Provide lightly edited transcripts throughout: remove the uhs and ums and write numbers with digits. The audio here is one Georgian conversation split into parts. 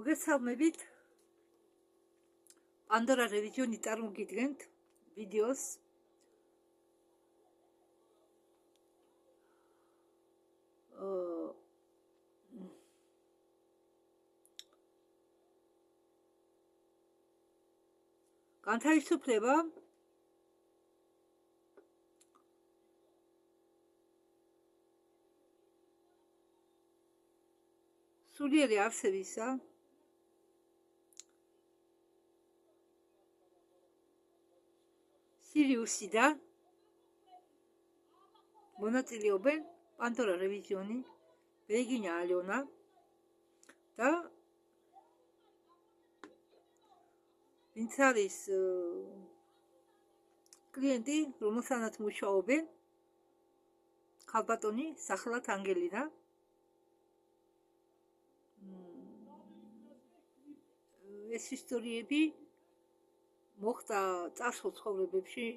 მოგესალმებით. პანდორა რევიზიონი წარმოგიდგენთ ვიდეოს. განთავისუფლება სულიერი არსებისა სირიუსიდან მონაწილეობენ პანდორა რევიზიონი, ბეგინია ალიონა და ვინც არის კლიენტი, რომელთანაც მუშაობენ, ქალბატონი სახელად ანგელინა. ეს ისტორიები მოხდა წარსულ ცხოვრებებში,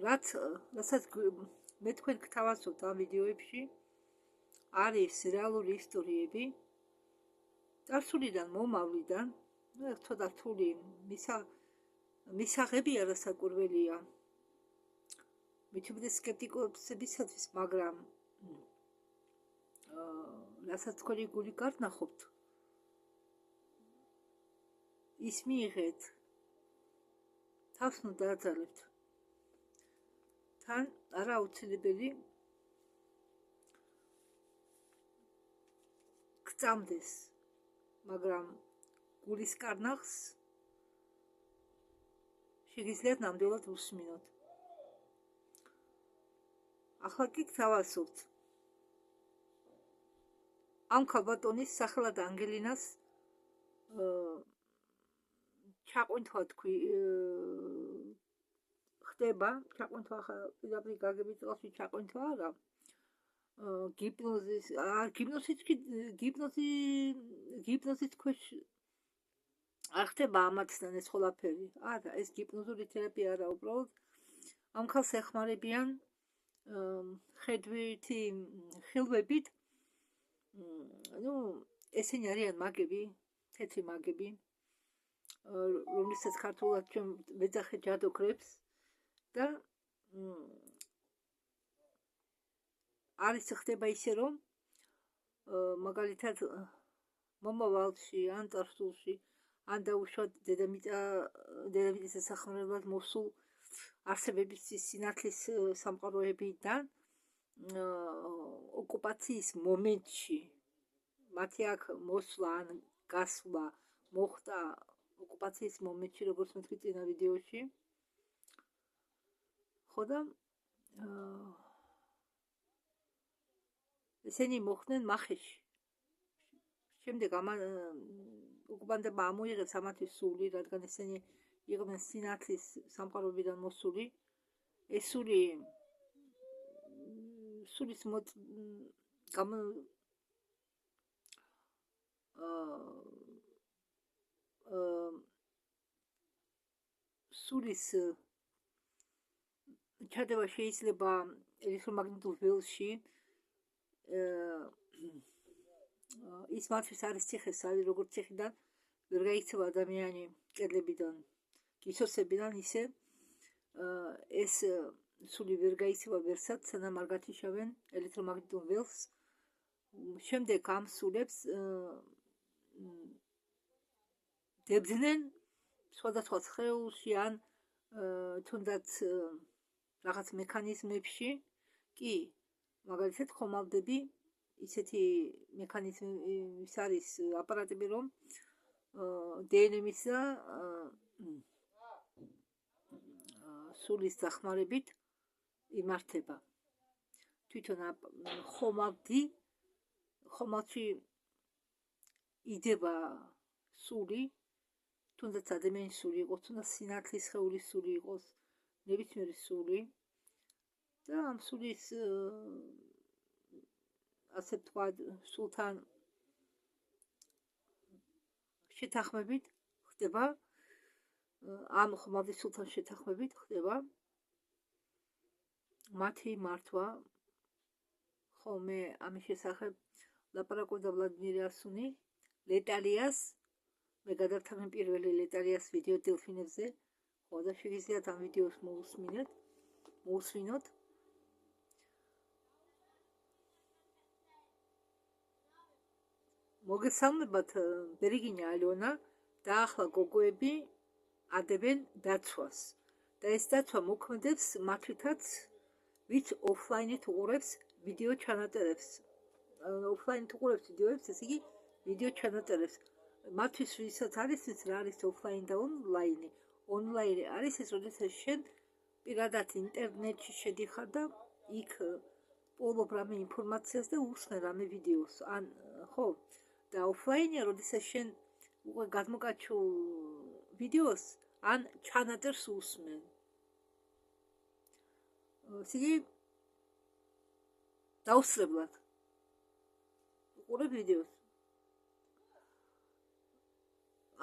რასაც მე თქვენ გთავაზობთ ამ ვიდეოებში, არის რეალური ისტორიები წარსულიდან მომავლიდან. ცოტა რთული მისაღები არასაკურველია მithumedes სკეპტიკოსებისათვის, მაგრამ რასაც თქვენი გული გარნახობთ, ის მიიღეთ, თავს ნუ დააძალებთ. თან არა აუცილებელი გწამდეს, მაგრამ გულის კარნახს შეგიძლიათ ნამდვილად უსმინოთ. ახლა კი გთავაზობთ ამ ქალბატონის სახელად ანგელინას ჩაყვინთვა ხდება, ჩაყვინთვა პირდაპირ გაგების წელში ჩაყვინთვა არა, გიპნოზის ქვეშ არ ხდება ამათთან ეს ყველაფერი. არა, ეს გიპნოზური თერაპია არა, უბრალოდ ამ ქალს ეხმარებიან ხედვითი ხილვებით. ესენი არიან მაგები, თეთრი მაგები, რომლითაც ქართულად ჩვენ ვეძახე ჯადოქრებს და არის ხდება ისე, რომ მაგალითად მომავალში ან წარსულში ან დაუშვათ დედამიწის სასახმარებლად მოსულ არსებების სინათლის სამყაროებიდან ოკუპაციის მომენტში მათი აქ მოსვლა ან გასვლა მოხდა ოკუპაციის მომენტში, როგორც მეთქვი წინა ვიდეოში. ხო და ესენი მოხდნენ მახეში. შემდეგ ოკუპანტებმა ამოიღეს ამათი სული, რადგან ესენი იყვნენ სინათლის სამყაროებიდან მოსული. ეს სულის სულის ჩადება შეიძლება ელექტრომაგნიტურ ველში. ის მათთვის არის ციხესალი, როგორც ციხიდან ვერ გაიქცევა ადამიანი კედლებიდან, გისოსებიდან, ისე ეს სული ვერ გაიქცევა ვერსად, სანამ არ გათიშავენ ელექტრომაგნიტურ ველს. შემდეგ ამ სულებს დებდნენ სხვადასხვა სხეულში ან თუნდაც რაღაც მექანიზმებში. კი, მაგალითად ხომალდები, ისეთი მექანიზმის არის აპარატები, რომ დნმ-ის და სულის დახმარებით იმართება. თვითონ ხომალდში იდება სული, თუნდაც ადამიანის სული იყოს, თუნდაც სინათლის სხეულის სული იყოს, ნებისმიერი სული და ამ სულის ასე ვთქვათ, სულთან შეთანხმებით ხდება, ამ ხომალდის სულთან შეთანხმებით ხდება მათი მართვა. ხოლმე ამის შესახებ ლაპარაკობდა ვლადიმირ ასუნი ლეტალიას, მე გადავთანხმდი პირველი ლეტალიას ვიდეო დელფინებზე, ხო და შეგიძლიათ ამ ვიდეოს მოусვინოთ. მოგესალმებათ, ბერიგინია ალიონა და ახლა გოგოები ადებენ დაცვას და ეს დაცვა მოქმედებს მათთვისაც, ვინც ოფლაინით უყურებს ვიდეო ჩანაწერებს. ოფლაინით უყურებს ვიდეოებს, ესე იგი ვიდეო ჩანაწერებს. მათთვის ვისაც არის ის რა არის ოფლაინი და ონლაინი. ონლაინი არის ეს, როდესაც შენ პირადად ინტერნეტში შედიხარ და იქ პოულობ რამე ინფორმაციას და უსმენ რამე ვიდეოს. ან ხო, და ოფლაინია, როდესაც შენ უკვე გადმოკაჩულ ვიდეოს ან ჩანაწერს უსმენ. ესე იგი დაუსწრებლად უყურებ ვიდეოს.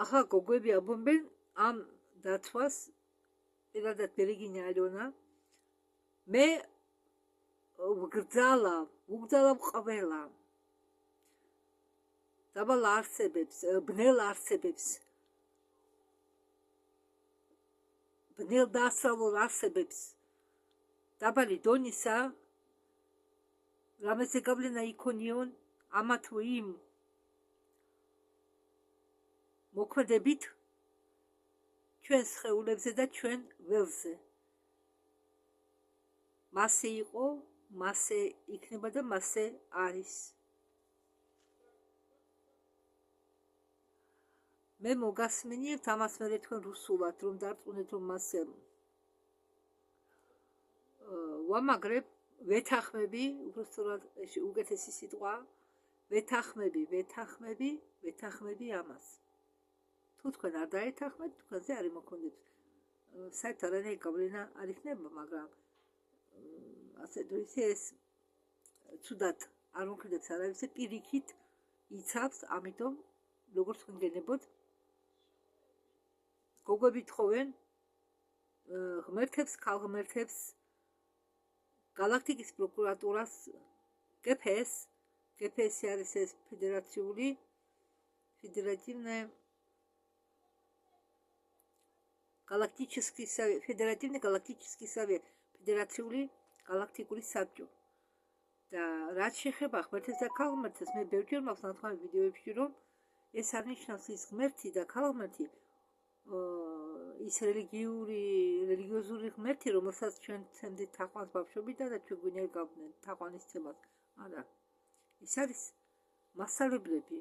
ახლა გოგოები აბომბენ ამ დაცვას, პირადად ბერიგინია ალიონა. მე ვგრძალავ ყველა დაბალ არსებებს, ბნელ არსებებს, ბნელ დასავლურ არსებებს, დაბალი დონისა, რამეზე გავლენა იქონიონ ამა თუ იმ მოქმედებით ჩვენ სხეულებზე და ჩვენ ველზე. მასე იყო, მასე იქნება და მასე არის. მე მოგასმენიებთ ამას მერე თქვენ რუსულად, რომ დარწმუნეთ, რომ მასე ვამაგრებ, ვეთანხმები, უბრალოდ უკეთესი სიტყვა, ვეთანხმები ამას. თუ თქვენ არ დაეთანხმეთ, თქვენზე არ იმოქმედებს. საერთოდ არანაირი გავლენა არ იქნება, მაგრამ ასე თუ ისე ეს ცუდად არ მოქმედებს არავისზე, პირიქით იცავს, ამიტომ როგორც თქვენ გენებოთ, გოგოები თხოვენ ღმერთებს, ქალღმერთებს, galaktikis prokuraturas GPS არის ეს федеративный галактический совет, федерацიული galaktikuri საბჭო. და რაც შეეხება ღმერთებს და ქალღმერთებს, მე ბევრჯერ მაქვს ნათქვამი ვიდეოებში, რომ ეს არ ნიშნავს ის ღმერთი და ქალღმერთი, ის რელიგიოზური ღმერთი, რომელსაც ჩვენ ცემდით თაყვანს ბავშვობიდან და ჩვენ გვინერ გავდნეთ თაყვანისცემას. არა. ეს არის მასწავლებლები,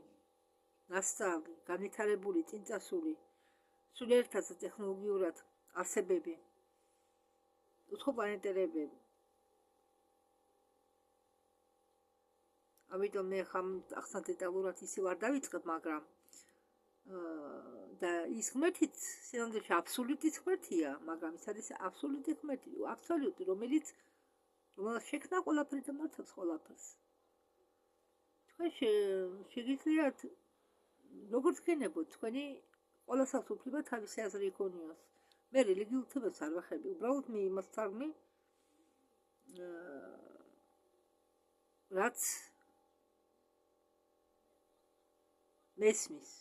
ნასწავლი, განვითარებული, წინწასული, სულიერად ტექნოლოგიურად არსებები, უცხოპლანეტელები. ამიტომ მე ხამ ახსნა დეტალურად ისე ვარ დავიწყებ, მაგრამ და ის ღმერთიც სინამდვილეში აბსოლუტის ღმერთია, მაგრამ ის არის აბსოლუტი ღმერთი, რომელიც შექმნა ყველაფერს და მართავს ყველაფერს. თქვენ შეგიძლიათ როგორც გენებოთ, თქვენი ყველასაც უფლება თავისი აზრი იქონიოს. მე რელიგიურ თემებს არ ვახები, უბრალოდ მე იმას ვთარგმნი, რაც მესმის.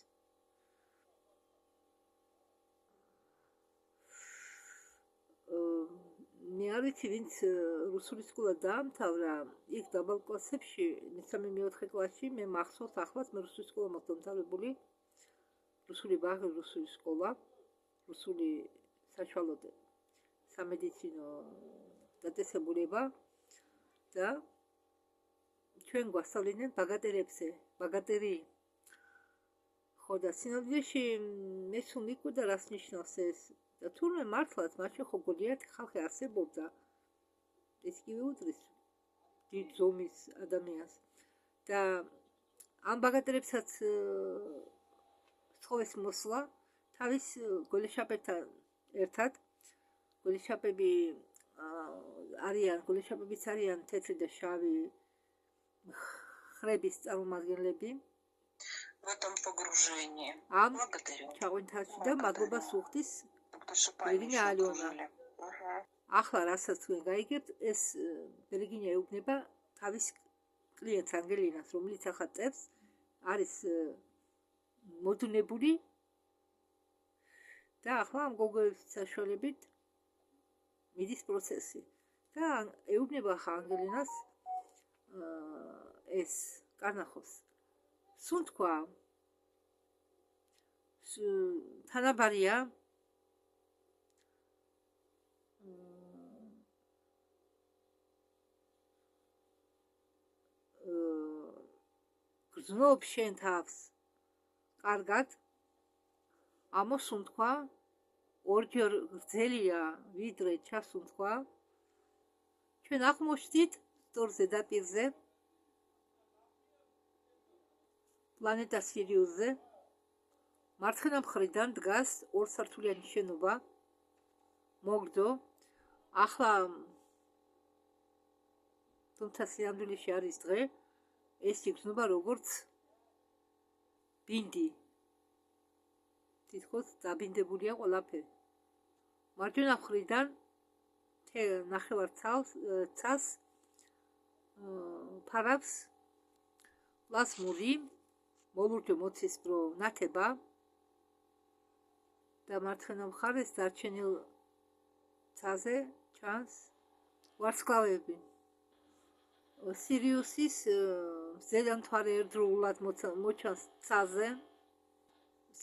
მე არ ვიცი, ვინც რუსული სკოლა დაამთავრა, იქ დაბალ კლასებში, მე-3-4 კლასში, მე მახსოვს ახლაც, მე რუსული სკოლა მაქვს დამთავრებული, რუსული ბაღი, რუსული სკოლა, რუსული საშუალო სამედიცინო დაწესებულება და ჩვენ გვასწავლიდნენ ბაგატერებზე, ბაგატერი. ხო და სინამდვილეში მე სულ მიკვირდა რას ნიშნავს ეს. და თურმე მართლაც მაშინ ხო გოლიათი ხალხი არსებობდა, ეს კი უდრის დიდ ზომის ადამიანს და ამ ბაგატერებსაც სთხოვეს მოსვლა თავის გოლეშაპებთან ერთად. გოლეშაპებიც არიან თეთრი და შავი ხრების წარმომადგენლები. В этом погружении. Благодарю. ჩაღვინთაში და მადლობას უხდის ბერიგინია ალიონა. ახლა რასაც თქვენ გაიგებთ, ეს ბერიგინია ეუბნება თავის კლიენტს ანგელინას, რომელიც ახლა წერს, არის მოდუნებული და ახლა ამ გოგოების საშუალებით მიდის პროცესი და ეუბნება ახლა ანგელინას ეს კარნახოს. სულ თქვა თანაბარია გრძნობ შენ თავს კარგად ამოსუნთქვა ორჯერ გრძელია ვიდრე ჩასუნთქვა ჩვენ აღმოჩნდით სწორ ზედაპირზე პლანეტა სირიუსზე მარცხენა მხრიდან დგას ორსართულიანი შენობა მოგრძო ახლა თუმცა სიამდვილეში არის დღე ეს იგრძნობა როგორც ბინდი თითქოს დაბინდებულია ყველაფერი მარჯვენა მხრიდან ნახევარცას ფარავს პლაზმური მოლურჯო მოცისფრო ნათება და მარცხენა მხარეს დარჩენილ ცაზე ჩანს ვარსკვლავები სირიუსის ზედამთვარე ერთდროულად მოჩანს ცაზე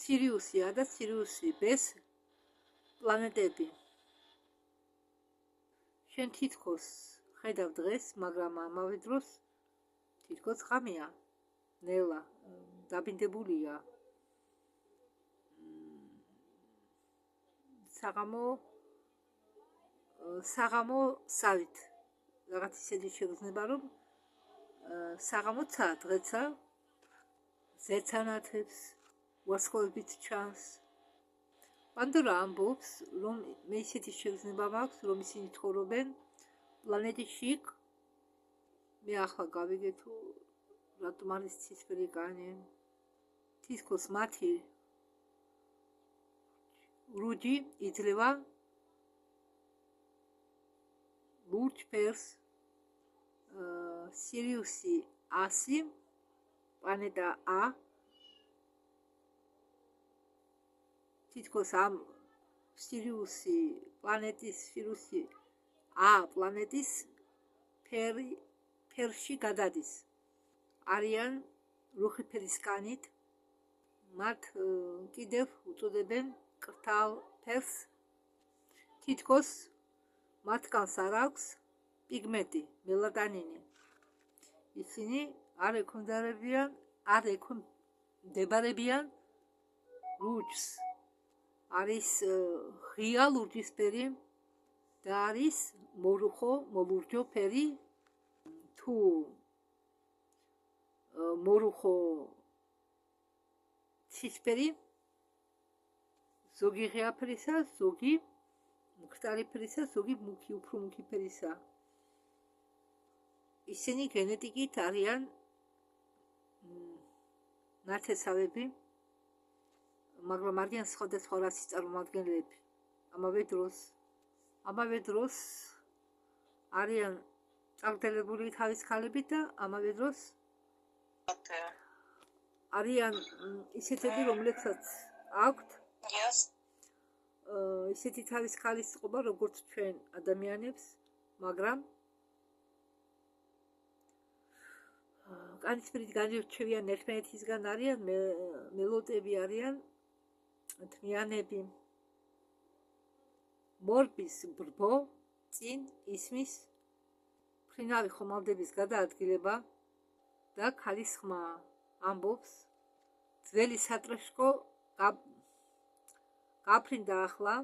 სირიუსია და სირიუსი ბეს პლანეტები შენ თითქოს ხედავ დღეს მაგრამ ამავე დროს თითქოს ღამეა ნელა დაბინდებულია საღამო სავით რაღაც ისეთი შეგრძნება რომ საღამოცა დღეცა ზეცანათებს ვარსკვლავებით ჩანს პანდორა ამბობს რომ მე ისეთი შეგრძნება მაქვს რომ ისინი ცხოვრობენ პლანეტის იქ მე ახლა გავიგე თუ რატომ არის ცისფერი კანი თითქოს მათი რუჯი იძლევა ლურჯ ფერს სირიუსი 100 პლანეტა A თითქოს ამ სირიუსი A პლანეტის ფერში გადადის არიან რუხი ფერის კანით მათ კიდევ უწოდებენ კრთალ ფერს თითქოს მათგანს არ აქვს პიგმენტი მელატონინი ისინი არ ექვემდებარებიან ლურჯს არის ღია ლურჯისფერი და არის მოლურჯო ფერი თუ მორუხო ცისფერი ზოგი ღია ფერისა ზოგი მკრთალი ფერისა ზოგი უფრო მუქი ფერისა ისინი გენეტიკით არიან ნათესავები მაგრამ არიან სხვადასხვა რასის წარმომადგენლები ამავე დროს არიან წაგრძელებული თავის ქალებით და ამავე დროს არიან ისეთები რომლებსაც აქვთ ისეთი თავის ქალის წყობა როგორც ჩვენ ადამიანებს მაგრამ კანისფერით განირჩევიან ერთმანეთისგან არიან მელოტები არიან თმიანები მორბის ბრბო წინ ისმის ფრინავი ხომალდების გადაადგილება და ქალის ხმა ამბობს ძველი სატრეშკო გაფრინდა ახლა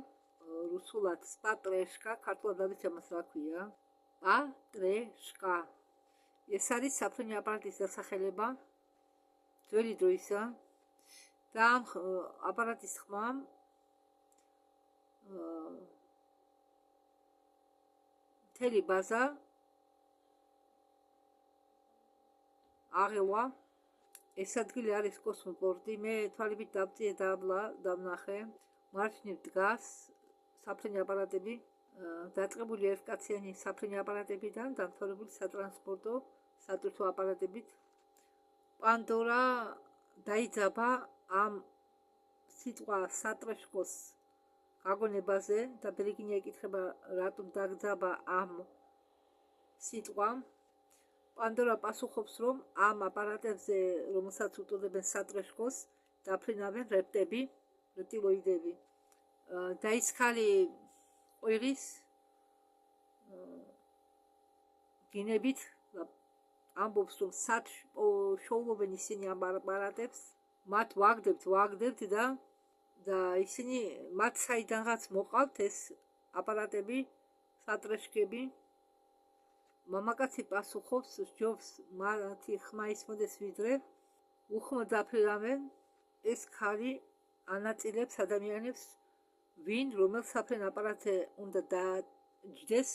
რუსულად სპატრეშკა ქართულად ამას რა ქვია პატრეშკა ეს არის საფრენი აპარატის დასახელება ძველი დროისა და ამ აპარატის ხმამ მთელი ბაზა აღევა ეს ადგილი არის კოსმოპორტი მე თვალებით დავწიე დავნახე მარჯვნივ დგას საფრენი აპარატები დაწყებული ერთკაციანი საფრენი აპარატებიდან დამთავრებული სატრანსპორტო სატვირთო აპარატებით. პანდორა დაიძაბა ამ სიტყვა სატრეშკოს გაგონებაზე და ბერიგინია ეკითხება რატომ დაგძაბა ამ სიტყვამ. პანდორა პასუხობს, რომ ამ აპარატებზე, რომელსაც უწოდებენ სატრეშკოს, დაფრინავენ რეპტილოიდები. დაიცხალი ყვირის გინებით ამბობს, რომ სად შოულობენ ისინი ამ აპარატებს, მათ ვაგდებთ და ისინი მათ საიდანღაც მოყავთ ეს აპარატები, სატრეშკები. მამაკაცი პასუხობს, სჯობს მათი ხმა ისმოდეს ვიდრე უხმოდ დაფრინავენ ეს ქალი ანაწილებს ადამიანებს, ვინ რომელ საფრენ აპარატზე უნდა დაჯდეს.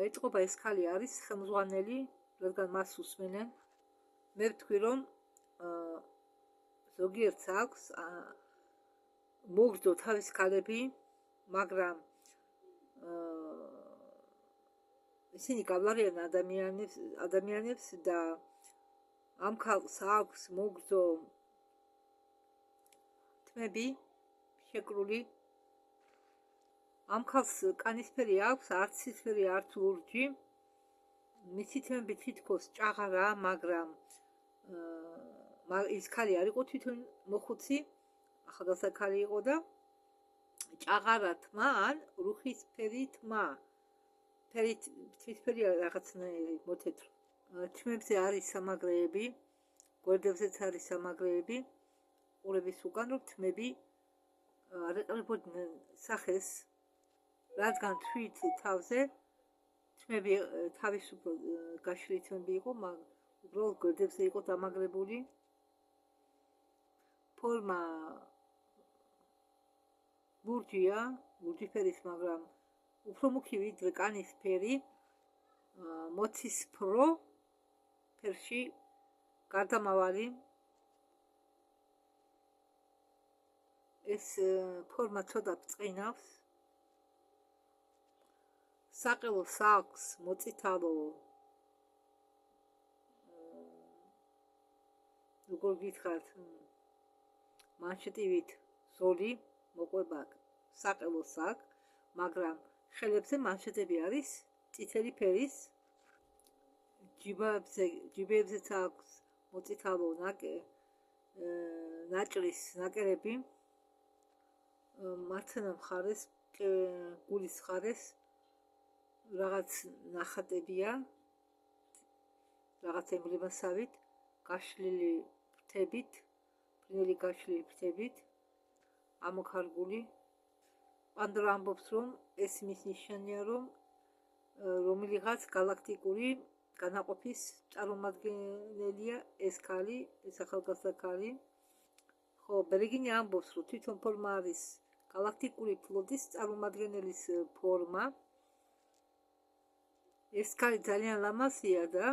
ეჭყობა ეს ქალი არის ხელმძღვანელი, რადგან მას უსმენენ. მე ვთქვი, რომ ზოგიერთს აქვს მოგრძო თავის ქალები, მაგრამ ისინი გავლარიან ადამიანებს და ამ ქალს აქვს მოგრძო თმები შეკრული. ამ ქალს კანისფერი აქვს, არც ცისფერი, არც ლურჯი. მისი თმები თითქოს ჭაღარა, მაგრამ ის ქალი არ იყო თვითონ მოხუცი, ახალგაზრდა ქალი იყო და ჭაღარა თმა ან რუხისფერი თმა. თვითფერი რაღაცნაირი მოთეთრო. თმებზე არის სამაგრეები, გვერდებზეც არის სამაგრეები. ყურების უკან რომ თმები არ ეყრებოდნენ სახეს, რადგან თვით თავზე თმები თავისუფლ გაშლილი თმები იყო, მაგრამ უბრალოდ გვერდებზე იყო დამაგრებული. ფორმა ლურჯია, ლურჯიფერის, მაგრამ უფრო მუქი ვიდრე კანის ფერი, მოცისფრო ფერში გარდამავალი. ეს ფორმა ცოტა ბრწყინავს. საყელოს აქვს მოწითალო, როგორ გითხრათ, მანშეტივით ზოლი მოყვება საყელოს აქვს, მაგრამ ხელებზე მანშეტები არის წითელი ფერის. ჯიბეებზეც აქვს მოწითალო ნაჭრის ნაკერები. მარცხენა მხარეს, გულის მხარეს რაღაც ნახატებია, რაღაც ემბლემასავით, გაშლილი ფრთებით, ფრინველი გაშლილი ფრთებით, ამოქარგული. პანდორა ამბობს, რომ ეს მის ნიშანია, რომ რომელიღაც გალაქტიკური განაყოფის წარმომადგენელია ეს ქალი, ეს ახალგაზრდა ქალი. ხო, ბერიგინია ამბობს, რომ თვითონ ფორმა არის გალაქტიკური ფლოტის წარმომადგენელის ფორმა. ეს ქალი ძალიან ლამაზია და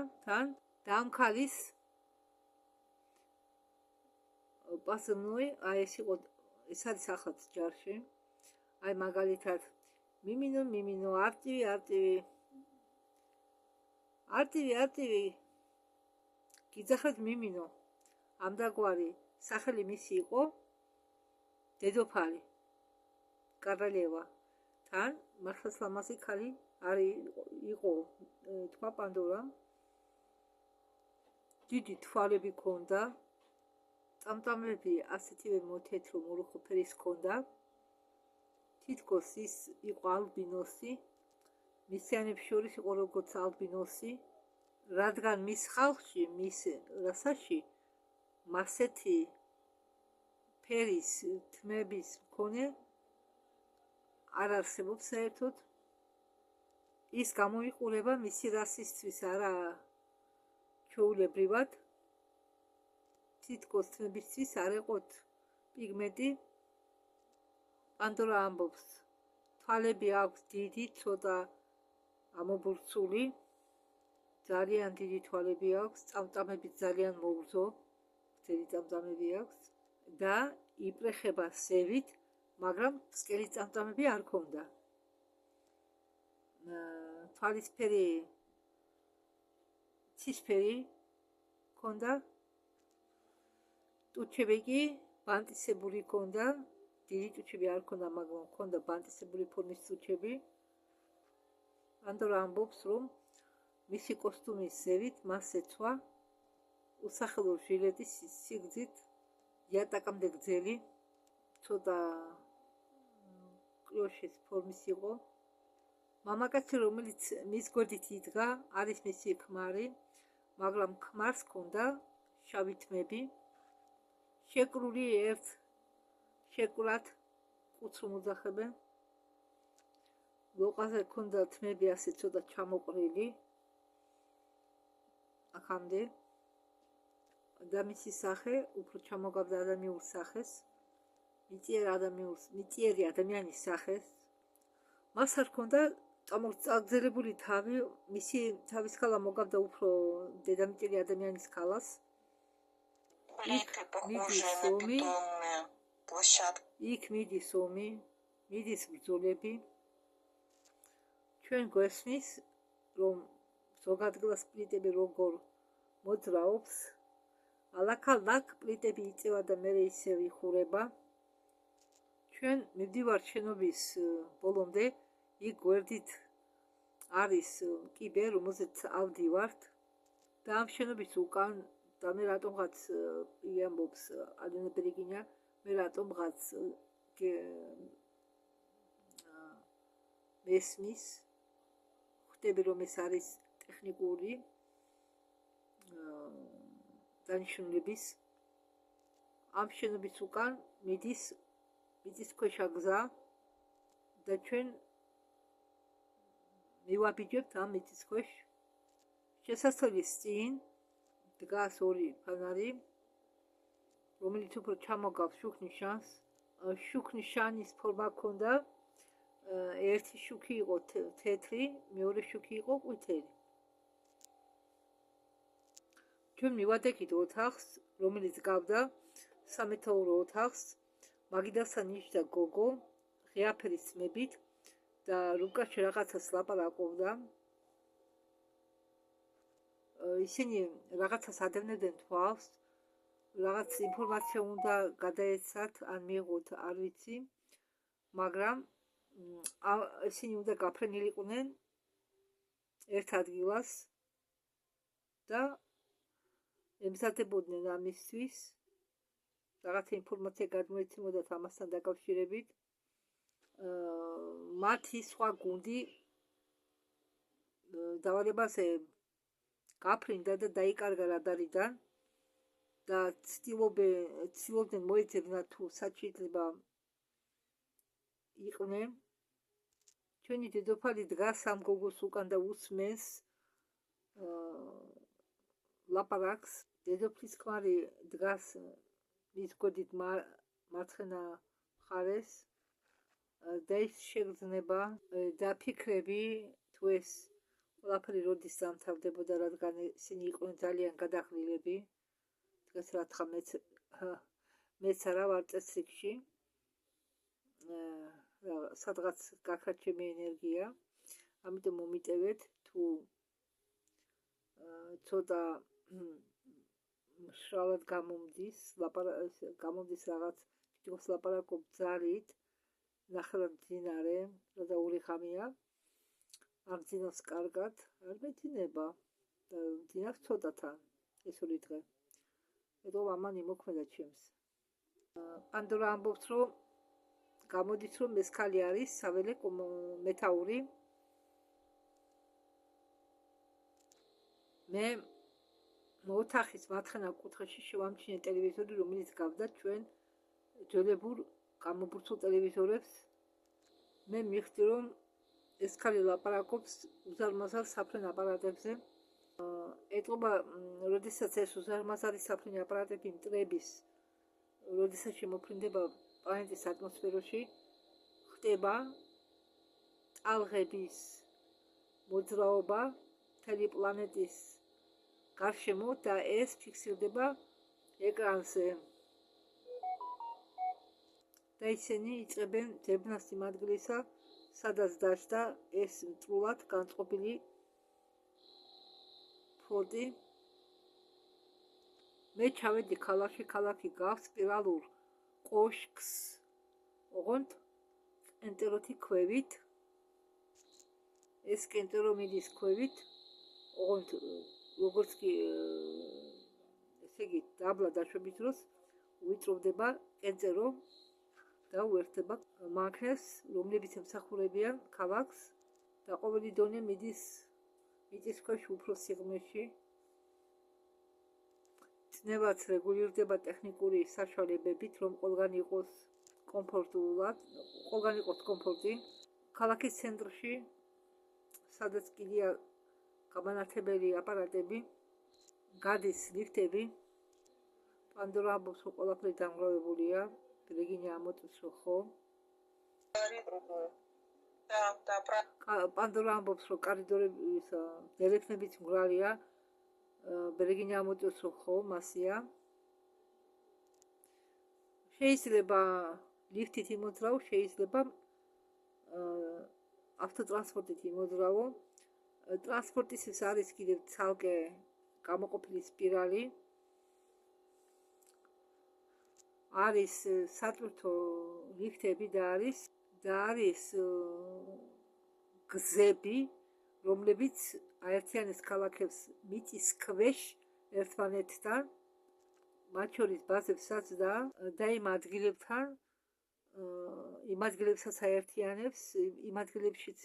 ამ ქალის პასმნუი, ეს არის ახლაც ჯარში. აი მაგალითად, მიმინო, არტივი, გიძახეთ მიმინო. ამდაგვარი სახელი მისი იყო დედოფალი კარალევა. თან მართლაც ლამაზი ქალი იყო, თქვა პანდორამ. დიდი თვალები ჰქონდა, წამწამები ასეთივე მოთეთრო მორუხო ფერის ჰქონდა. თითქოს ის იყო ალბინოსი, მისიანებს შორის იყო როგორც ალბინოსი, რადგან მის ხალხში, მის რასაში მასეთი ფერის თმების მქონე არ არსებობს საერთოდ. ის გამოიყურება მისი რასისთვის, არა ჩვეულებრივად. თითქოს თმებისთვის არ ეყოთ პიგმენტი. პანდორა ამბობს, თვალები აქვს დიდი, ცოტა ამობურცული, ძალიან დიდი თვალები აქვს, წამწამები ძალიან მოგრძო, ძელი წამწამები აქვს და იპრეხება სევით, მაგრამ ფსკერი წამწამები არ ჰქონდა. თვალისფერი ცისფერი ქონდა, ტუჩები კი ბანტისებული ქონდა, დიდი ტუჩები არ ქონდა, მაგრამ ქონდა ბანტისებული ფორმის ტუჩები. პანდორა ამბობს, რომ მისი კოსტუმის ზევით მას ეცვა უსახელო ჟილეტის სიგრძით იატაკამდე გრძელი, ცოტა კლოშის ფორმის იყო. მამაკაცი, რომელიც მის გვერდით იდგა, არის მისი ქმარი, მაგრამ ქმარს ჰქონდა შავი თმები, შეკრული ერთ შეკრულად კუცრულ მოძახებენ. ლოყაზე ჰქონდა თმები ასე ცოტა ჩამოყრილი აქამდე და მისი სახე უფრო ჩამოგავდა ადამიანურ სახეს, მიწიერი ადამიანის სახეს. მას არ ჰქონდა წაგრძელებული თავი, მისი თავის ქალა მოგავდა უფრო დედამიწიერი ადამიანის ქალას. Плиты, похожие на бетонные площадки. იქ მიდის ომი, მიდის ბრძოლები. ჩვენ გვესმის, რომ ზოგადღაც პლიტები როგორ მოძრაობს, ალაქ-ალაქ პლიტები იწევა და მერე ისევ იხურება. ჩვენ მივდივართ შენობის ბოლომდე, იქ გვერდით არის კიბე, რომელზეც ავდივართ და ამ შენობის უკან და მე რატომღაც ამბობს ალენა ბერეგინია, მე რატომღაც მესმის, ხვდები რომ ეს არის ტექნიკური დანიშნულების. ამ შენობის უკან მიდის მიწისქვეშა გზა და ჩვენ მივაბიჯებთ ამ მიწისქვეშ. შესასვლელის წინ დგას ორი ფანარი, რომელიც უფრო ჩამოგავს შუქნიშანს. შუქნიშანის ფორმა ჰქონდა, ერთი შუქი იყო თეთრი, მეორე შუქი იყო ყვითელი. ჩვენ მივადექით ოთახს, რომელიც გავდა სამეთაურო ოთახს. მაგიდასთან ნიშდა გოგო, ღიაფერის ძმებით და რუკაში რაღაცას ლაპარაკობდა. ისინი რაღაცას ადევნებდნენ თვალს, რაღაც ინფორმაცია უნდა გადაეცათ, ან მიიღოთ, არ ვიცი, მაგრამ ისინი უნდა გაფრენილიყვნენ ერთ ადგილას და ემზადებოდნენ ამისთვის, რაღაცა ინფორმაცია გადმოეცემოდათ ამასთან დაკავშირებით. მათი სხვა გუნდი დავალებაზე გაფრინდა და დაიკარგა რადარიდან და ცდილობდნენ მოეძებნათ თუ სად შეიძლება იყვნენ. ჩვენი დედოფალი დგას ამ გოგოს უკან და უსმენს ლაპარაკს. დედოფლის ქმარი დგას მის გვერდით მარცხენა მხარეს და ის შეგრძნება და ფიქრები თუ ეს ყველაფერი როდის დამთავრდებოდა, რადგან ისინი იყვნენ ძალიან გადახრილები. დღეს რა თქმა მეც არა ვარ წესრიგში, სადღაც გაქრა ჩემი ენერგია, ამიტომ მომიტევეთ თუ ცოტა მშრალად გამომდის რაღაც თითქოს ლაპარაკობ ძალით, ნახევრად მძინარე, და ორი ხამია, არ მძინავს კარგად, არ მეძინება და მძინავს ცოტათან ეს ორი დღე. ეტყობა ამან იმოქმედა ჩემს. პანდორა ამბობს, რომ გამოდის, რომ ეს ქალი არის საველე მეთაური. მე ოთახის მარცხენა კუთხეში შევამჩნიე ტელევიზორი, რომელიც გავდა ჩვენ ძველებურ გამობურცულ ტელევიზორებს. მე მივხვდი, რომ ეს ქალი ლაპარაკობს უზარმაზარ საფრენ აპარატებზე. ეტყობა, როდესაც ეს უზარმაზარი საფრენი აპარატები მტრების, როდესაც შემოფრინდება პლანეტის ატმოსფეროში, ხდება ტალღების მოძრაობა მთელი პლანეტის გარშემო და ეს ფიქსირდება ეკრანზე. და ისინი იწყებენ ძებნას იმ ადგილისა, სადაც დაჯდა ეს მტრულად განწყობილი ტრანსპორტი. მე ჩავედი ქალაქში, ქალაქი გავს სპირალურ კოშკს, ოღონდ კენტეროთი ქვევით. ეს კენტერო მიდის ქვევით, ოღონდ როგორც კი ესე იგი დაბლა დაშვების დროს უიწოვდება კენტერო და უერთდება მანქანებს, რომლებიც ემსახურებიან ქალაქს და ყოველი დონე მიდის მიწისქვეშ უფრო სიღრმეში. ცნებაც რეგულირდება ტექნიკური საშუალებებით, რომ ყველგან იყოს კომფორტი. ქალაქის ცენტრში, სადაც კიდია გამანათებელი აპარატები, გადის ლიფტები. პანდორა ამბობს, რომ ყველაფერი დამგროვებულია. რეგინია ამოწმებს, რომ ხო. პანდორა ამბობს, რომ კორიდორები დერექნებიც მგრალია. რეგინია ამოწმებს, რომ ხო, მასია. შეიძლება ლიფტით იმოძრავო, შეიძლება ავტოტრანსპორტით იმოძრავო. ტრანსპორტისთვის არის კიდევ ცალკე გამოყოფილი სპირალი. არის სატვირთო ლიფტები და არის გზები, რომლებიც აერთიანებს ქალაქებს მიწის ქვეშ ერთმანეთთან, მათ შორის ბაზებსაც და იმ ადგილებსაც აერთიანებს, იმ ადგილებშიც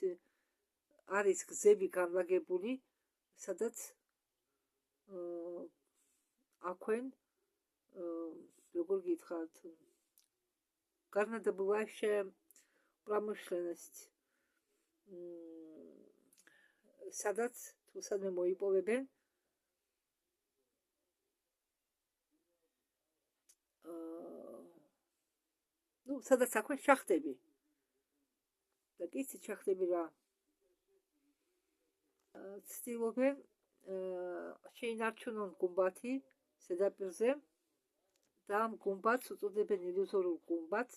არის გზები განლაგებული, სადაც აქვენ როგორ გითხრათ, горнодобывающая промышленность, სადაც თусადმე მოიპოვებენ სადაც აქვენ შახტები და კი ისეთ შახტები რა ცდილობენ შეინარჩუნონ გუმბათი ზედაპირზე და ამ გუმბათს უწოდებენ ილუზორულ გუმბათს.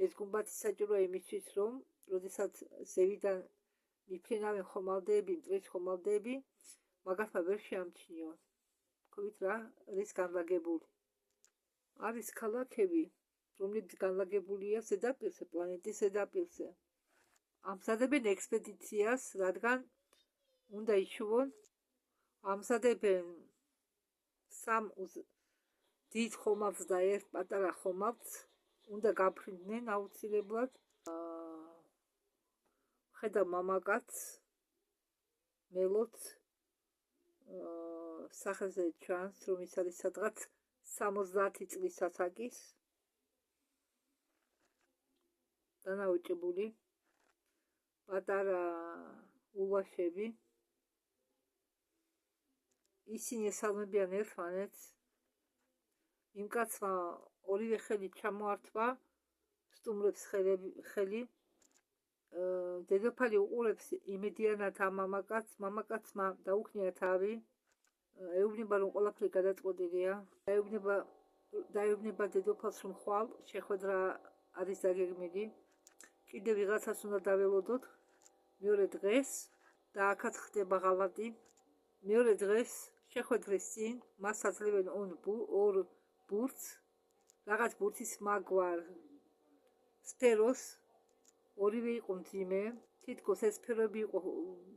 ეს გუმბათი საჭიროა იმისთვის, რომ როდესაც ზევიდან მიფრინავენ ხომალდეები, მტრის ხომალდეები, მაგათმა ვერ შეამჩნიონ. ხვით რა არის განლაგებული. არის ქალაქები, რომლებიც განლაგებულია ზედაპირზე, პლანეტის ზედაპირზე. ამზადებენ ექსპედიციას, რადგან უნდა იშოვონ, ამზადებენ 3 დიდ ხომალდს და 1 პატარა ხომალდს, უნდა გაფრინდნენ აუცილებლად. ხედა მამაკაცს, მელოც სახელზე ჩანს, რომ ის არის სადღაც 70 წლის ასაკის, დანაოჭებული, პატარა ულვაშები. ისინი ესალმებიან ერთმანეთს. იმ კაცმა ორივე ხელი ჩამოართვა, სტუმრებს ხელი. დედოფალი უყურებს იმედიანად ამ მამაკაცმა დაუქნია თავი, ეუბნება, რომ ყველაფერი გადაწყვეტილია, დაეუბნება დედოფალს, რომ ხვალ შეხვედრა არის დაგეგმილი, კიდევ ვიღაცას უნდა დაველოდოთ. მეორე დღეს და აქაც ხდება ღალატი. მეორე დღეს შეხვედრის წინ მას აძლევენ ორ ბურთს, რაღაც ბურთის მაგვარ სფეროს, ორივე იყო მძიმე, თითქოს ეს სფეროები იყო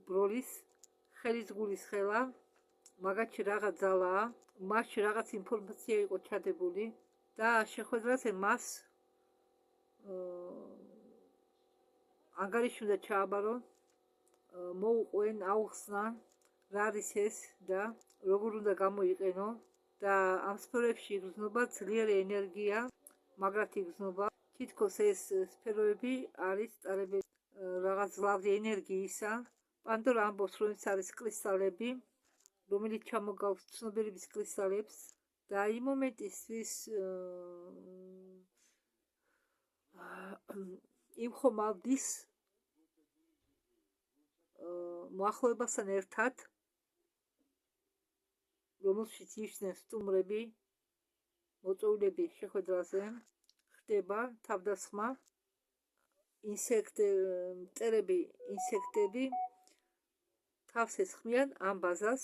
ბროლის, ხელის გულის ხელა, მაგათში რაღაც ძალაა, მასში რაღაც ინფორმაცია იყო ჩადებული და შეხვედრაზე მას ანგარიში უნდა ჩააბარონ, მოუყვენ, აუხსნან, რა არის ეს და როგორ უნდა გამოიყენო და ამ სფეროებში იგრძნობა ძლიერი ენერგია, მაგრად იგრძნობა. თითქოს ეს სფეროები არის წარებელი რაღაც ძლავრი ენერგიისა. პანდორა ამბობს, რომ ეს არის კრისტალები, რომელიც ჩამოგავს ცნობიერების კრისტალებს და იმ მომენტისთვის იმ ხომალდის მოახლოებასთან ერთად, რომელშიც იშნენ სტუმრები, მოწვეულები შეხვედრაზე, ხდება თავდასხმა. ინსექტები თავს ესხმიან ამ ბაზას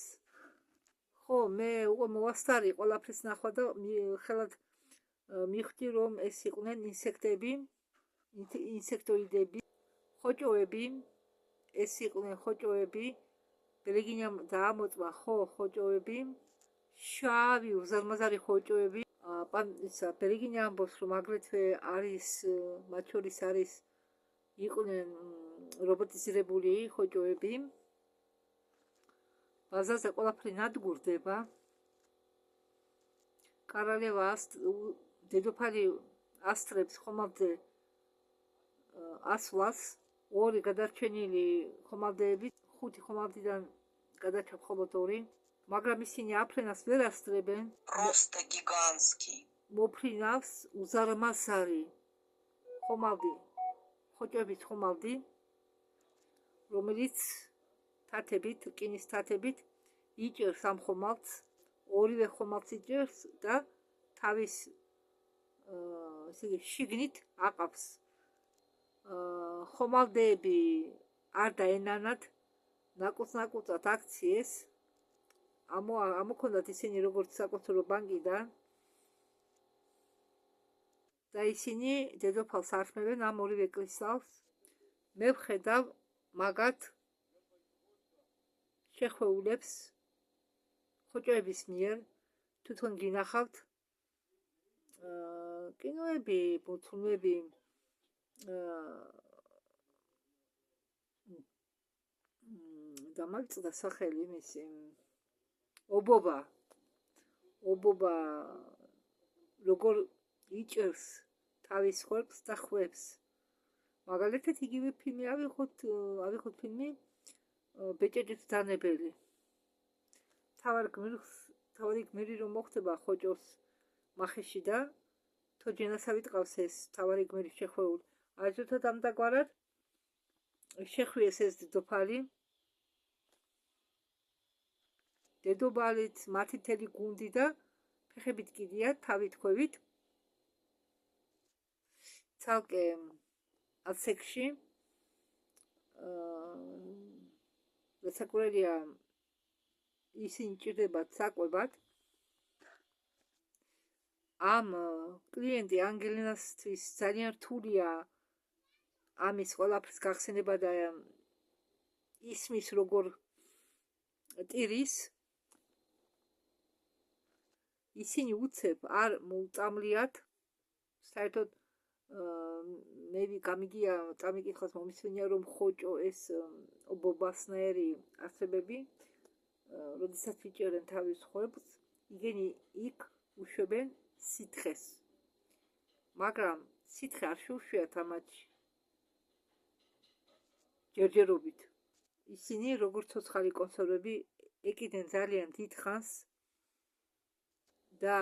ხო, მე უკვე მოვასწარი ყველაფრის ნახვა და ხელად მივხვდი, რომ ეს იყვნენ ინსექტები, ინსექტოიდები, ხოჭოები, ეს იყვნენ ხოჭოები, ბელეგინიამ დაამოწმა, ხო, ხოჭოები, შავი უზარმაზარი ხოჭოები. ბელეგინი ამბობს, რომ აგრეთვე არის, მათ შორის არის იყვნენ რობოტიზირებული ხოჭოები. ბაზარზე ყველაფერი ნადგურდება. კარალევა დედოფალი ასტრებს ხომალდზე ასვლას, ორი გადარჩენილი ხომალდეები, 5 ხომალდიდან გადარჩა მხოლოდ 2, მაგრამ ისინი აფრენას ვერ ასწრებენ. Просто гигантский. მოფრინავს უზარმაზარი ხომალდი, ხოჭოების ხომალდი, რომელიც თათებით, რკინის თათებით იჭერს ამ ხომალდს, ორივე ხომალდს იჭერს და თავის შიგნით აყავს. ხომალდეები არ დაენანათ, ნაკუწ-ნაკუწად აქციეს, ამოქონდათ ისინი როგორც საკონსერვო ბანკიდან და ისინი დედოფალს ართმევენ ამ ორივე კრისტალს. მე ვხედავ მაგათ შეხვეულებს ხოჭოების მიერ, თვითონ გინახავთ კინოები, მულტფილმები, დამალწდა სახელი მისი ობობა როგორ იჭერს თავის ხორბლს და ხვევს. მაგალითად იგივე ფილმი ავიღოთ ფილმი ბეჭედის დანებელი. თავარი გმირი რომ მოხდება ხოჭოს მახეში და თოჯენასავით ყავს ეს თავარი გმირის შეხვეული. აიძულოთ ამდაგვარად შეხვიეს ეს დედოფალი. დედოფალით მათი მთელი გუნდი და ფეხებით კიდია, თავით ხვევით. ცალკე აცექსში რასაკვირველია ისინი ჭირდებათ საკვებად. ამ კლიენტი ანგელინასთვის ძალიან რთულია ამის ყველაფრის გახსენება და ისმის როგორ ტირის. ისინი უცებ არ მოუწამლიათ, საერთოდ მე გამიგია წამიკითხავს მომისვენია, რომ ხოჭო ეს ობობასნაირი არსებები, როდესაც იჭერენ თავის ხორბლს, იგენი იქ უშვებენ სითხეს. მაგრამ სითხე არ შეუშვიათ ამათში ჯერჯერობით. ისინი როგორც ცოცხალი კონსერვები ეკიდნენ ძალიან დიდ ხანს და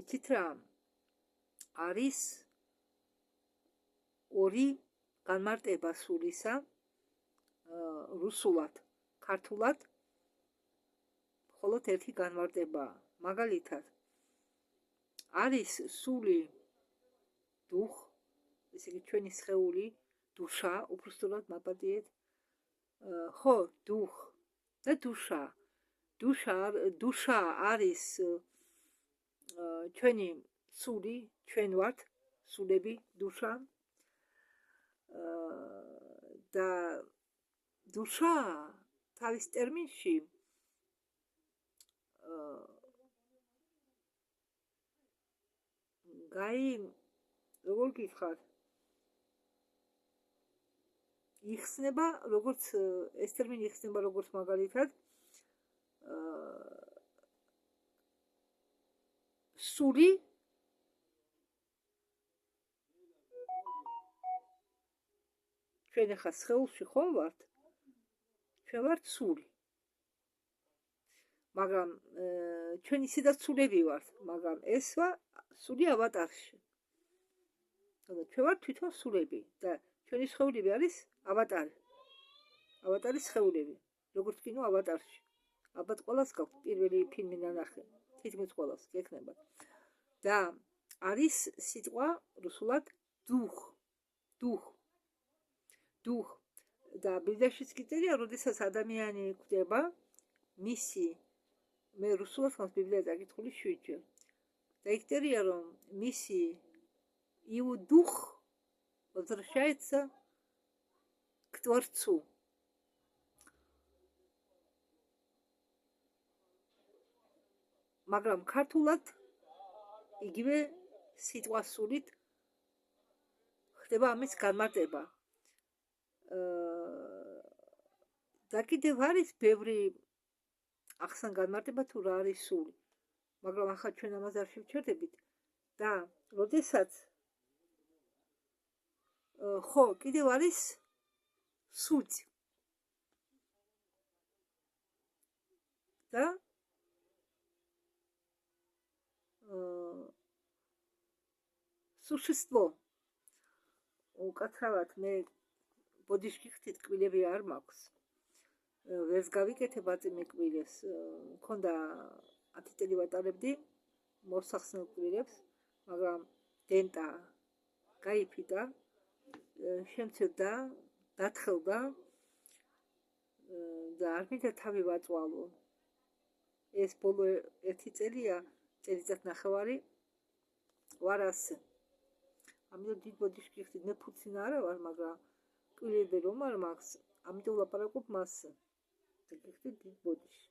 იცით რა არის ორი განმარტება სულისა, რუსულად, ქართულად, მხოლოდ ერთი განმარტებაა. მაგალითად, არის სული დუხ, ესე იგი ჩვენი სხეული, დუშა, უბრალოდ მაპატიეთ. ხო, დუხ და დუშა. დუშა არის ჩვენი სული, ჩვენ ვართ სულები, დუშა. და დუშა თავის ტერმინში როგორ გითხარ, იხსნება როგორც ეს ტერმინი იხსნება როგორც მაგალითად სული ჩვენ ახლა სხეულში ხომ ვართ, ჩვენ ვართ სული, მაგრამ ჩვენ ისედაც სულები ვართ, მაგრამ ეს სული ავატარში. ჩვენ ვართ თვითონ სულები და ჩვენი სხეულები არის ავატარი. ავატარის სხეულები, როგორც კინო ავატარში. ალბათ ყველას გაქვთ პირველი ფილმი ნანახი, თითქმის ყველას გექნება. და არის სიტყვა რუსულად დუხ. და ბიზნესშიც კი წერია, როდესაც ადამიანი კვდება, მისი მე რუსულად ხმას ბიბლია წაკითხული 7 ჯერ და იქ რომ მისი его дух возвращается к Творцу. მაგრამ ქართულად იგივე სიტყვასულით ხდება ამის განმარტება. და კიდევ არის ბევრი ახსან განმარტება თუ რა არის სული. მაგრამ ახლა ჩვენ ამაზე არ შევჩერდებით და როდესაც ხო, კიდევ არის სуть. და სущество. უკაცრავად მე ბოდიშკიხთით კბილები არ მაქვს. ვერს გავიკეთებ აწიმე კბილებს. მქონდა 10 წელი ვატარებდი მოსახსნელ კბილებს, მაგრამ დენტა გაიფიდა, შემცირდა, დათხელდა და არ მინდა თავი ვაწვალო. ეს ბოლო 1 წელია, წელიწად ნახევარი ვარ ასე. ამიტომ დიდ ბოდიშკიხთით მე ფუცინა არა ვარ, მაგრამ კბილები რომ არ მაქვს, ამიტომ ვლაპარაკობ მასზე. და გიხდით დიდ ბოდიშს.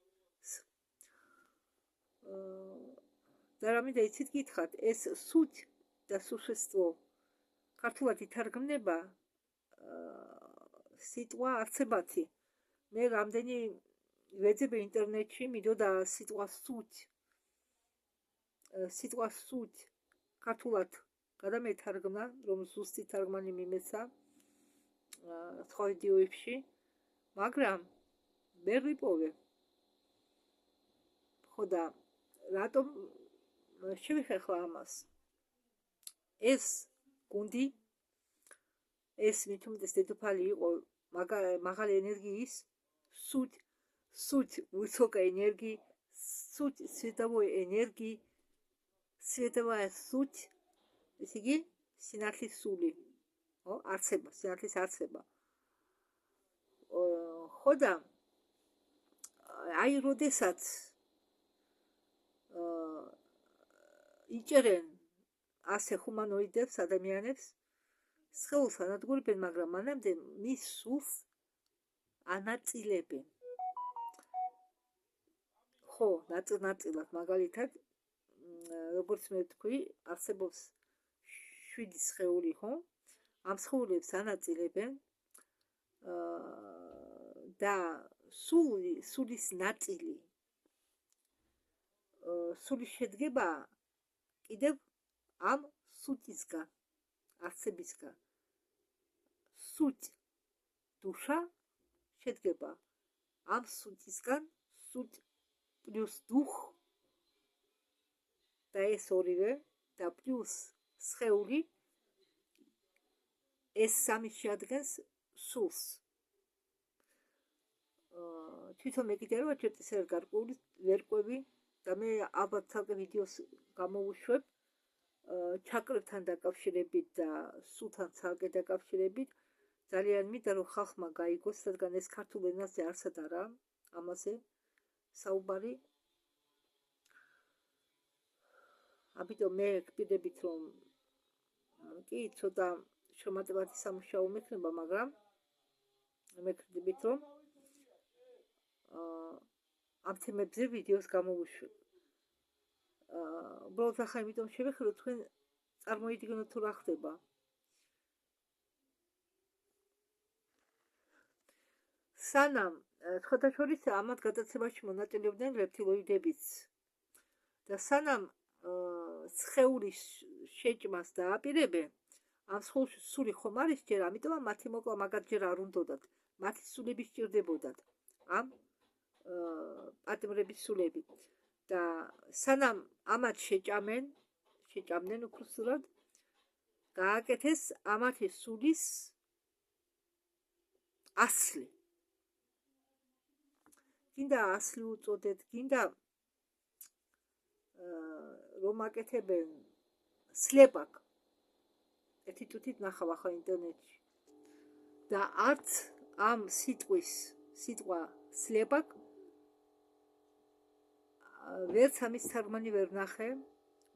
და რა მინდა იცით გითხრათ, ეს სуть და სущество ქართულად ითარგმნება სიტყვა არცებათი. მე რამდენი ვეძებე ინტერნეტში, მიდოდა სიტყვა სуть. სიტყვა სуть ქართულად გადამეთარგმნა, რომ ზუსტი თარგმანი მიმეცა სხვა ვიდეოებში, მაგრამ ვერ ვიპოვე. ხო და რატომ შევიხეხლა ამას? ეს გუნდი, ეს მით უმეტეს დედოფალი იყო მაღალი ენერგიის, суть высокой энергии, суть световой энергии, световая суть, ესე იგი სინათლის სული. არცება, სინათლის არცება. ხო და აი როდესაც იჭერენ ასე ჰუმანოიდებს, ადამიანებს, სხეულს ანადგურებენ, მაგრამ მანამდე მის სულს ანაწილებენ. ხო, ნაწილ-ნაწილად, მაგალითად, როგორც მე ვთქვი, არსებობს 7 სხეული, ხო? ამ სხეულებს ანაწილებენ და სულის ნაწილი, სული შედგება კიდევ ამ სутისგან, არსებისგან. სуть, душа შედგება ამ სутისგან, სуть плюс дух და ეს ორივე და плюс სხეული, ეს სამი შეადგენს სულს. თვითონ მე კიდე რა ვაჭერტის ერთ გარკვეული ვერკვევი და მე ალბათ ცალკე ვიდეოს გამოვუშვებ ჩაკრებთან დაკავშირებით და სულთან ცალკე დაკავშირებით. ძალიან მინდა რომ ხალხმა გაიგოს, რადგან ეს ქართულ ენაზე არსად არა ამაზე საუბარი. ამიტომ მე ვკიდებით რომ კი ცოტა შრომატევადი სამუშაო მექნება, მაგრამ მე ვკიდებით რომ ამ თემებზე ვიდეოს გამოვუშვებ. უბრალოდ ახლა იმიტომ შევეხე, რომ თქვენ წარმოიდგინოთ თუ რა ხდება. სანამ სხვათა შორის ამათ გადაცემაში მონაწილეობდნენ რეპტილოიდებიც და სანამ სხეულის შეჭმას დააპირებენ, ამ სული ხომ არის ჯერ, ამიტომ მათი მოკლა მაგათ ჯერ არ უნდოდათ, მათი სულები სჭირდებოდათ, ამ პატიმრების სულები და სანამ ამათ შეჭამდნენ უბრალოდ გააკეთეს ამათი სულის ასლი. გინდა ასლი უწოდეთ, გინდა რომ აკეთებენ სლეპაკ. ერთი თუთით ნახავ ახლა ინტერნეტში. და არც ამ სიტყვა სლეპაკ ვერც ამის თარგმანი ვერ ვნახე,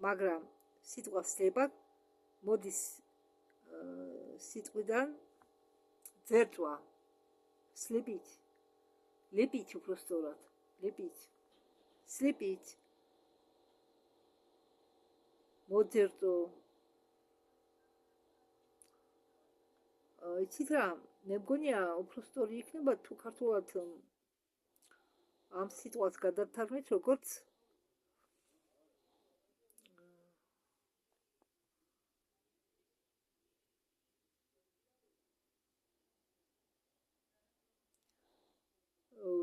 მაგრამ სიტყვა სლება მოდის სიტყვიდან ძერწვა, სლიპით, ლიპით უпростоრად, ლიპით, სლიპით, მოძერწო. იცით რა, მე მგონია უпростоრი იქნება თუ ქართულად ამ სიტყვას გადავთარგმნით როგორც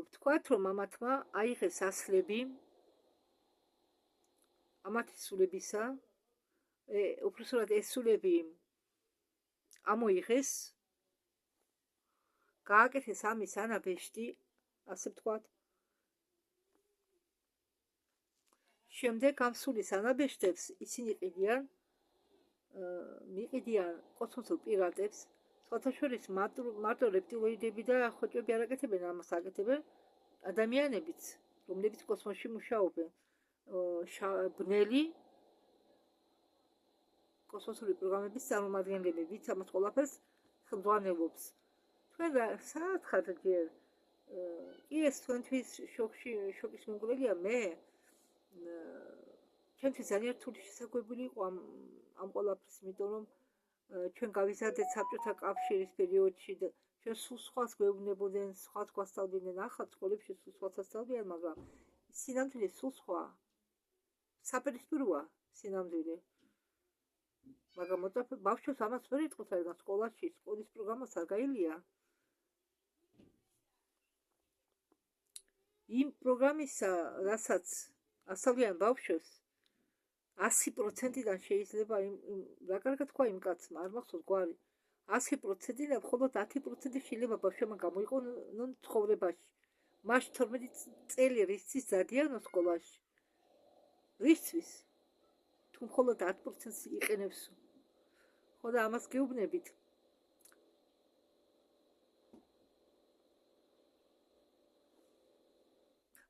ვთქვათ, რომ ამათმა აიღეს ასლები ამათი სულებისა, უпростоრად ეს სულები ამოიღეს, გააკეთეს ამის ანაბეშტი, ასე ვთქვათ. შემდეგ ამ სულის ანაბეშტებს ისინი მიყიდიან კოსმოსურ პირატებს, სხვათა შორის მარტო რეპტილოიდები და ხოჭები არ აკეთებენ ამას, აკეთებენ ადამიანებიც, რომლებიც კოსმოსში მუშაობენ. ბნელი კოსმოსური პროგრამების წარმომადგენლები, ვინც ამას ყველაფერს ხელმძღვანელობს. თქვენ საათ ხართ ჯერ? კი ეს თქვენთვის შოკის მომგვრელია, მე ჩვენთვის ძალიან რთული შესაძლებელი იყო ამ ყველაფერს, იმიტომ რომ ჩვენ გავიზარდეთ საბჭოთა კავშირის პერიოდში და ჩვენ სულ სხვას გვეუბნებოდნენ, სხვას გვასწავლდნენ, ახლა სკოლებში სულ სხვას ასწავლიან, მაგრამ სინამდვილე სულ სხვა. საპირისპიროა სინამდვილე. მაგრამ ბავშვებს ამას ვერ იტყვის, რადგან სკოლაში სკოლის პროგრამას არ გაήλია. იმ პროგრამისა, რასაც ასწავლიან ბავშვებს, 100%-დან შეიძლება რა კარგად თქვა იმ კაცმა, არ მახსოვს გვარი. 100%-დან მხოლოდ 10% შეიძლება ბავშვებმა გამოიყენონ ცხოვრებაში. მას 12 წელი რისთვის დადიანო სკოლაში. რისთვის? თუ მხოლოდ 10%-ს იყენებს. ხო და ამას გეუბნებით.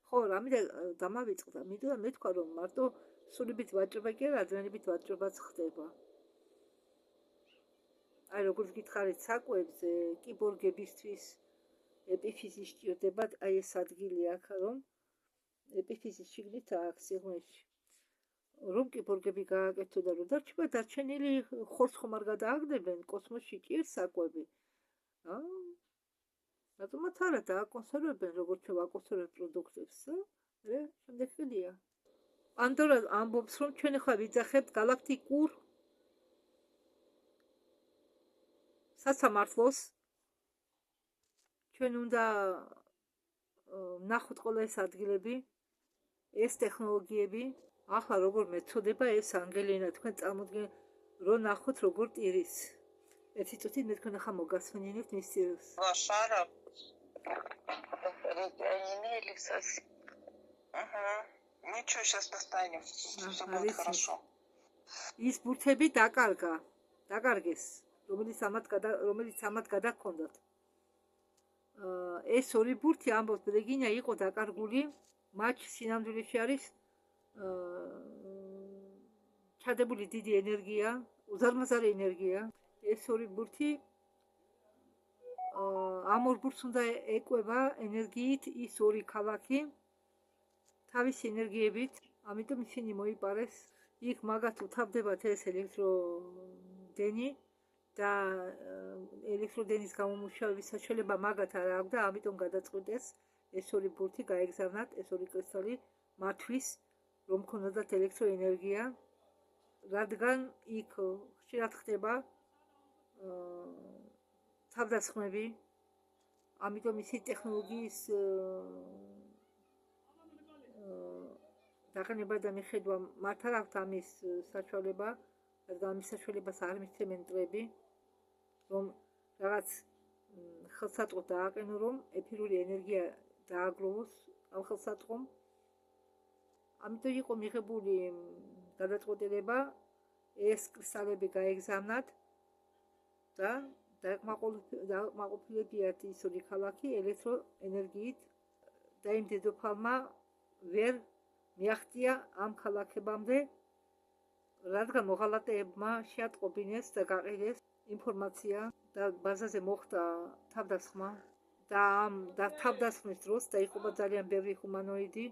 ხო, რამე დამავიწყდა, მიდოდა მე თქვა, რომ მარტო სულებით ვაჭრობა კი არა, აზრენებით ვაჭრობაც ხდება. აი, როგორც გითხარით საკვებზე, კიბორგებისთვის ეპიფიზის სჭირდებათ, აი ეს ადგილი აქ, რომ ეპიფიზის შიგნით აქვს სიღრმეში. რომ კიბორგები გააკეთო და რომ დარჩება დარჩენილი ხორცს ხომ არ გადააგდებენ, კოსმოსში ჭირს საკვები. რატომაც არა დააკონსერვებენ, როგორც ჩვენ ვაკონსერვებთ პროდუქტებს, შემდეგ ხილია. პანდორა ამბობს, რომ ჩვენ ახლა ვიძახებთ გალაქტიკურ სასამართლოს. ჩვენ უნდა ვნახოთ ყველა ეს ადგილები, ეს ტექნოლოგიები. ახლა როგორ მეწოდება ეს ანგელინა, თქვენ წარმოდგენთ, რომ ნახოთ როგორ ტირის. ერთი წუთით მე თქვენ ახლა მოგასვენინებთ მის ტირს. Лошара. Региональный совсем. Ага. Ничего, сейчас достанем. Все будет хорошо. ის ბურთები დაკარგეს, რომელიც ამათ გადაგქონდათ. ეს ორი ბურთი ამბობს, რეგინა იყო დაკარგული, მათ სინამდვილეში არის ჩადებული დიდი ენერგია, უზარმაზარი ენერგია. ეს ორი ბურთი ამ ორ ბურთს უნდა ეკვება ენერგიით ის ორი ქალაქი თავის ენერგიებით, ამიტომ ისინი მოიპარეს. იქ მაგათ უთავდებათ ეს ელექტროდენი და ელექტროდენის გამომუშავების საშუალება მაგათ არ აქვს და ამიტომ გადაწყვიტეს ეს ორი ბურთი გაეგზავნათ, ეს ორი კრისტალი მათთვის, რომ ქონოდათ ელექტროენერგია, რადგან იქ ხშირად ხდება თავდასხმები, ამიტომ ისი ტექნოლოგიის დაყენება და მიხედვა მათ არ აქვთ ამის საშუალება, რადგან ამის საშუალებას არ მისცემენ მტრები, რომ რაღაც ხელსაწყო დააყენო, რომ ეფირული ენერგია დააგროვოს ამ ხელსაწყომ. ამიტომ იყო მიღებული გადაწყვეტილება ეს კრისტალები გაეგზავნათ და დააკმაყოფილებიათ ის ორი ქალაქი ელექტროენერგიით და იმ დედოფალმა ვერ მიაღწია ამ ქალაქებამდე, რადგან მოღალატეებმა შეატყობინეს და გაყიდეს ინფორმაცია და ბაზაზე მოხდა თავდასხმა და თავდასხმის დროს დაიღუპა ძალიან ბევრი ჰუმანოიდი.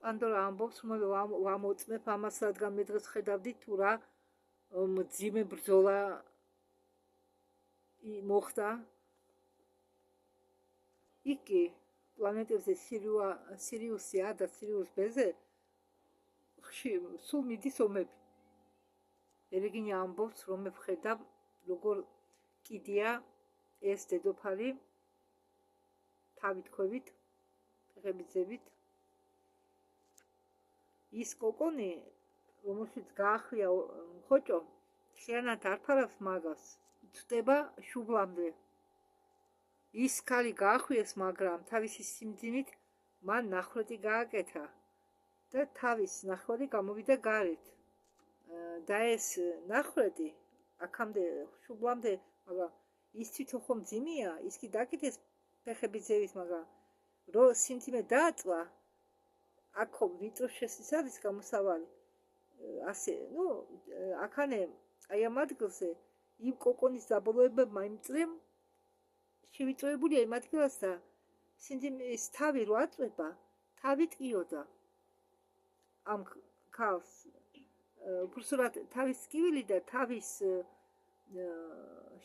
პანდორა ამბობს, რომ ვამოწმებ ამას, რადგან მე დღეს ხედავდი თუ რა მძიმე ბრძოლა მოხდა. იქ კი პლანეტებზე სირიუსი A და სირიუს B-ზე სულ მიდის ომები. ერიგინი ამბობს, რომ მე ვხედავ, როგორ კიდია ეს დედოფალი თავით ქვევით, ფეხებით ზევით. ის კოკონი, რომელშიც გაახვია ხოჭო, შეანათ არ ფარავს მაგას, წდება შუბლამდე. ის ქალი გაახვიეს, მაგრამ თავისი სიმძიმით მან ნახვრეთი გააკეთა და თავის ნახვარი გამოვიდა გარეთ. და ეს ნახვრეთი აქამდე შუბლამდე, მაგრამ ის თვითონ ხომ მძიმეა, ის კი დაკიდეს ფეხებით ზევის, მაგრამ რო სიმძიმე დააწვა, აქ ხომ ვიტრო შესის არის გამოსავალი. ასე, აქანე აი ამ ადგილზე იმ კოკონის დაბოლოებებმა იმწრემ შევიწროებულია იმ ადგილას და სიმძიმის თავი რო აწვება, თავი ტკიოდა ამ ქალს. უბრალოდ თავის ტკივილი და თავის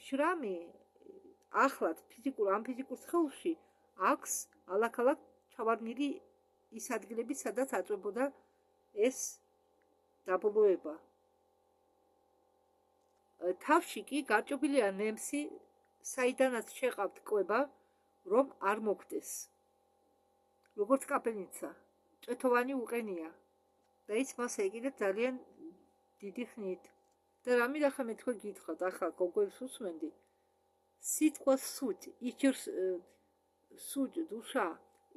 შრამი ახლად ამ ფიზიკურ სხეულში აქვს ალაქ-ალაქ ჩავარდნილი ის ადგილები, სადაც აწვებოდა ეს დაბოლოება. თავში კი გაჭობილია ნემსი, საიდანაც შეყავთ კვება, რომ არ მოგდეს. როგორც კაპელნიცა, წვეთოვანი უყენია და ის მას ეკიდა ძალიან დიდი ხნით. და რამირახა მე თქვენ გითხრათ, ახლა გოგოებს უსმენდი. სიტყვა სუთ, იჭერს სუთ დუშა,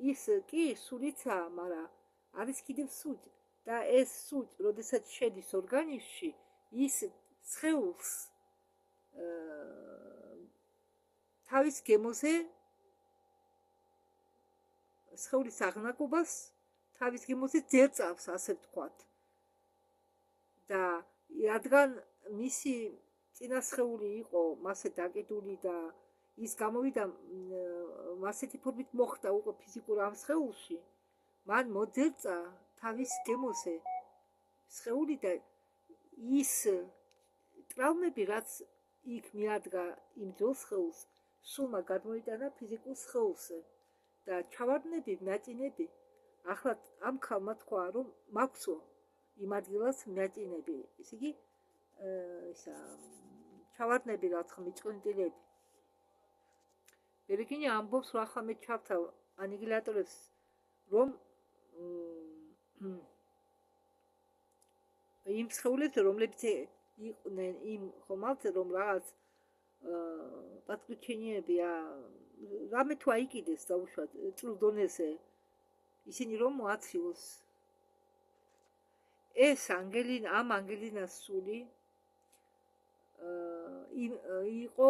ის კი სულიცა, მაგრამ არის კიდევ სუთ და ეს სუთ, როდესაც შედის ორგანიზმში, ის სხეულს თავის გემოზე სხეულის აღნაგობას თავის გემოზე ძერწავს, ასე ვთქვათ. და რადგან მისი წინასხეული იყო მასე დაკიდული და ის გამოვიდა მასეთი ფორმით მოხდა უკვე ფიზიკურ ამ სხეულში, მან მოძერწა თავის გემოზე სხეული და ის ტრავმები, რაც იქ მიადგა იმ ძველ სხეულს, სულმა გადმოიტანა ფიზიკურ სხეულზე და ჩავარდნები, მეჭინები, ახლა ამ ქალმა თქვა, რომ მაქვსო იმ ადგილას მეჭინები, ისე იგი ჩავარდნები, რაც მიწყლინტილები. ერიგინი ამბობს, რომ ახლა მე ჩავთავ ანიგილატორებს, რომ იმ სხეულებზე, რომლებიც იყვნენ იმ ხომალდზე, რომ რაღაც პატოგენები რამე თუ აიკიდეს დაუშვათ წვრილ დონეზე, ისინი რომ მოაციოს. ეს ამ ანგელინას სული იყო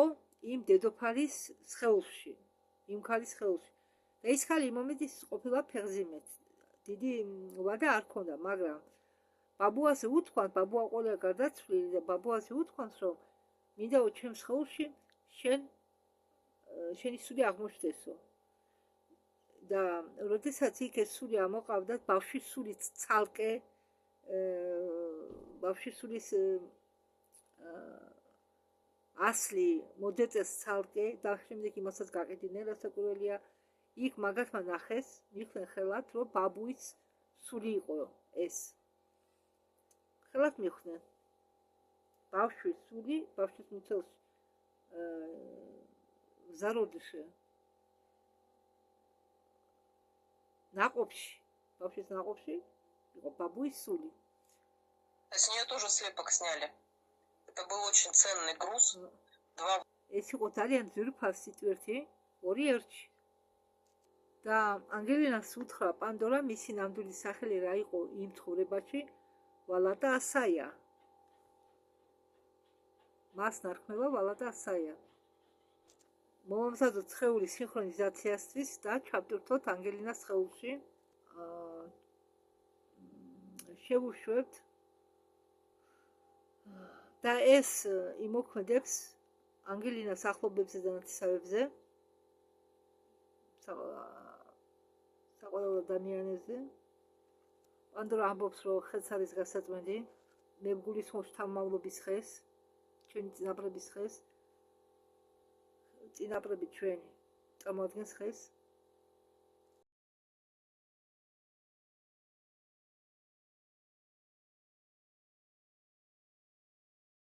იმ დედოფალის სხეულში, იმ ქალის სხეულში. და ის ქალი იმ მომენტის ყოფილა ფეხზიმეთ. დიდი ვადა არ ქონდა, მაგრამ ბაბუაზე უთქვამს, ბაბუა ყოლა გარდაცვლილი და ბაბუაზე უთქვამს, რომ მინდაო ჩემ სხეულში შენი სული აღმოჩნდესო. და როდესაც იქ ეს სული ამოყავდათ, ბავშვის სულიც ცალკე, ბავშვის სულის ასლი მოდეწეს ცალკე და შემდეგ იმასაც გაყიდნენ, რასაკვირველია, იქ მაგათმა ნახეს, მიხვდნენ ხელად, რომ ბაბუის სული იყო ეს. ხელად მიხვდნენ. ბავშვის სული, ბავშვის მუცელში ზაროდში. наყოფში, бабушкин наყოფში იყო бабуის სული. С нее тоже слепок сняли. Это был очень ценный груз. ეს იყო ძალიან ძვირფასი ტვირთი, ორი ერთში. და ანგელინას უთხრა პანდორა მისი ნამდვილი სახელი რა იყო იმ ცხოვრებაში, ვალატა ასაია. მას ნარქმევა ვალატა ასაია. მომამზადოთ სხეულის სინქრონიზაციასთვის და ჩავტვირთოთ ანგელინას სხეულში შევუშვებთ და ეს იმოქმედებს ანგელინას ახლობებზე და ნათესავებზე საყვარელ ადამიანებზე. პანდორა ამბობს, რომ ხელს არის გასაწმენდი, მე ვგულისხმობ შთამომავლობის ხეს, ჩვენი წინაპრების ხეს, წინაპრები ჩვენი წარმოადგენს ხეს.